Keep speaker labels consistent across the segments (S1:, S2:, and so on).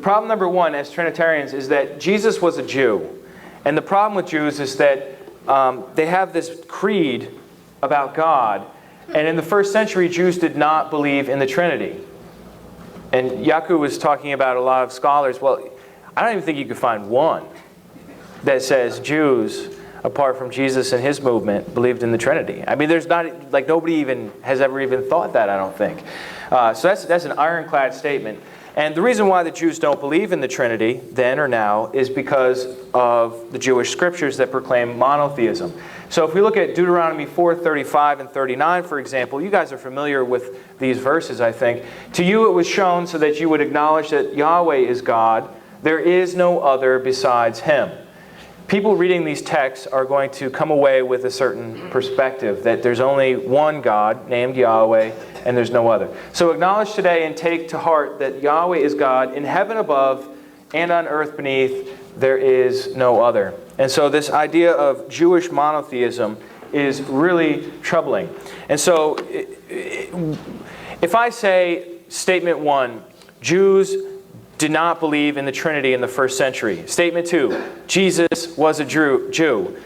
S1: problem number one as Trinitarians is that Jesus was a Jew. And the problem with Jews is that they have this creed about God. And in the first century, Jews did not believe in the Trinity. And Yaku was talking about a lot of scholars. Well, I don't even think you could find one that says Jews, apart from Jesus and his movement, believed in the Trinity. I mean, there's not, like, nobody even has ever even thought that, I don't think. So that's an ironclad statement. And the reason why the Jews don't believe in the Trinity, then or now, is because of the Jewish scriptures that proclaim monotheism. So if we look at Deuteronomy 4:35 and 39, for example, you guys are familiar with these verses, I think. To you it was shown so that you would acknowledge that Yahweh is God. There is no other besides him. People reading these texts are going to come away with a certain perspective that there's only one God named Yahweh and there's no other. So acknowledge today and take to heart that Yahweh is God in heaven above and on earth beneath. There is no other. And so this idea of Jewish monotheism is really troubling. And so if I say statement one, Jews did not believe in the Trinity in the first century. Statement two, Jesus was a Jew.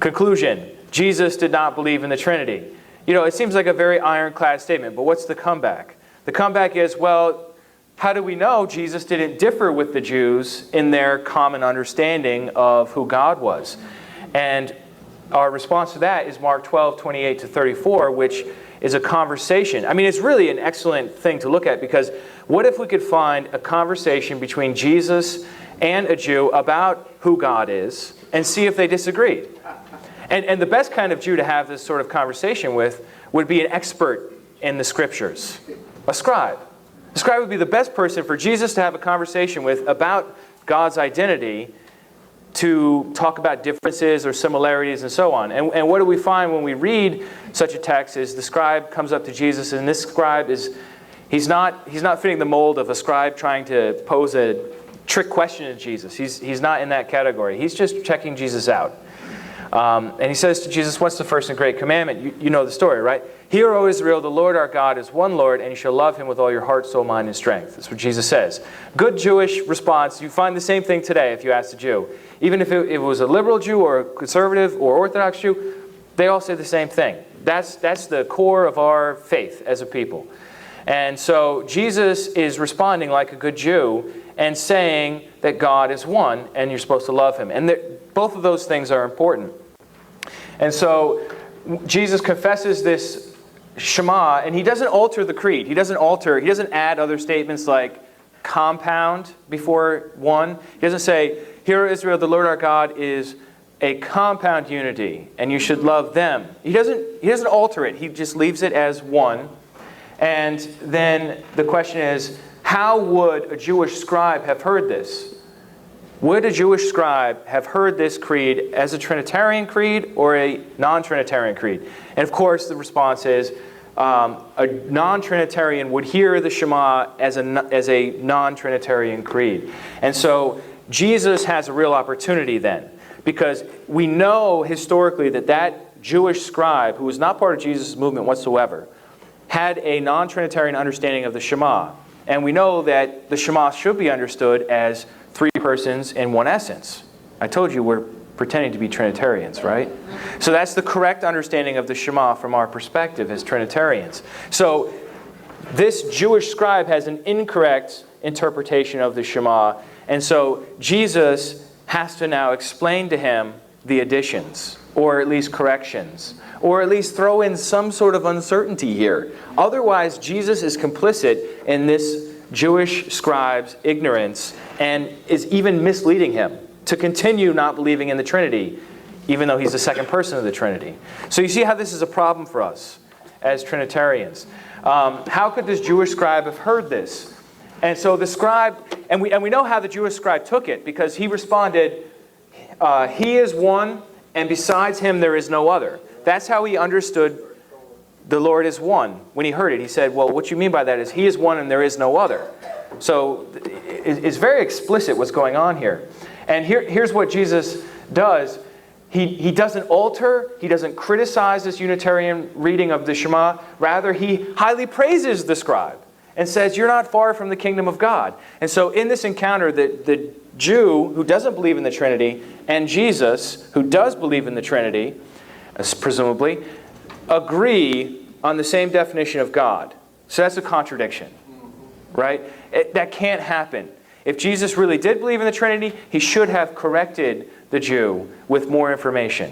S1: Conclusion, Jesus did not believe in the Trinity. You know, it seems like a very ironclad statement, but what's the comeback? The comeback is, well, how do we know Jesus didn't differ with the Jews in their common understanding of who God was? And our response to that is Mark 12:28 to 34, which is a conversation. I mean, it's really an excellent thing to look at, because what if we could find a conversation between Jesus and a Jew about who God is and see if they disagreed? And the best kind of Jew to have this sort of conversation with would be an expert in the Scriptures, a scribe. The scribe would be the best person for Jesus to have a conversation with about God's identity, to talk about differences or similarities and so on. And what do we find when we read such a text is the scribe comes up to Jesus, and this scribe he's not fitting the mold of a scribe trying to pose a trick question to Jesus. He's not in that category. He's just checking Jesus out. And he says to Jesus, what's the first and great commandment? You know the story, right? Hear, O Israel, the Lord our God is one Lord, and you shall love him with all your heart, soul, mind, and strength. That's what Jesus says. Good Jewish response. You find the same thing today if you ask a Jew. Even if it was a liberal Jew or a conservative or Orthodox Jew, they all say the same thing. That's the core of our faith as a people. And so Jesus is responding like a good Jew and saying that God is one and you're supposed to love him. And both of those things are important. And so Jesus confesses this Shema, and he doesn't alter the creed. He doesn't add other statements like compound before one. He doesn't say, Hear, O Israel, the Lord our God is a compound unity, and you should love them. He doesn't alter it. He just leaves it as one. And then the question is, how would a Jewish scribe have heard this? Would a Jewish scribe have heard this creed as a Trinitarian creed or a non-Trinitarian creed? And of course, the response is a non-Trinitarian would hear the Shema as a non-Trinitarian creed. And so Jesus has a real opportunity then, because we know historically that Jewish scribe, who was not part of Jesus' movement whatsoever, had a non-Trinitarian understanding of the Shema. And we know that the Shema should be understood as three persons in one essence. I told you we're pretending to be Trinitarians, right? So that's the correct understanding of the Shema from our perspective as Trinitarians. So this Jewish scribe has an incorrect interpretation of the Shema, and so Jesus has to now explain to him the additions, or at least corrections, or at least throw in some sort of uncertainty here. Otherwise, Jesus is complicit in this Jewish scribe's ignorance and is even misleading him to continue not believing in the Trinity, even though he's the second person of the Trinity. So you see how this is a problem for us as Trinitarians. How could this Jewish scribe have heard this? And so the scribe, and we know how the Jewish scribe took it, because he responded, he is one, and besides him there is no other. That's how he understood the Lord is one. When he heard it, he said, well, what you mean by that is he is one and there is no other. So it's very explicit what's going on here. And here's what Jesus does. He doesn't alter, he doesn't criticize this Unitarian reading of the Shema. Rather, he highly praises the scribe and says, you're not far from the kingdom of God. And so in this encounter, the Jew who doesn't believe in the Trinity and Jesus, who does believe in the Trinity, presumably, agree on the same definition of God. So that's a contradiction, right? That can't happen. If Jesus really did believe in the Trinity, he should have corrected the Jew with more information.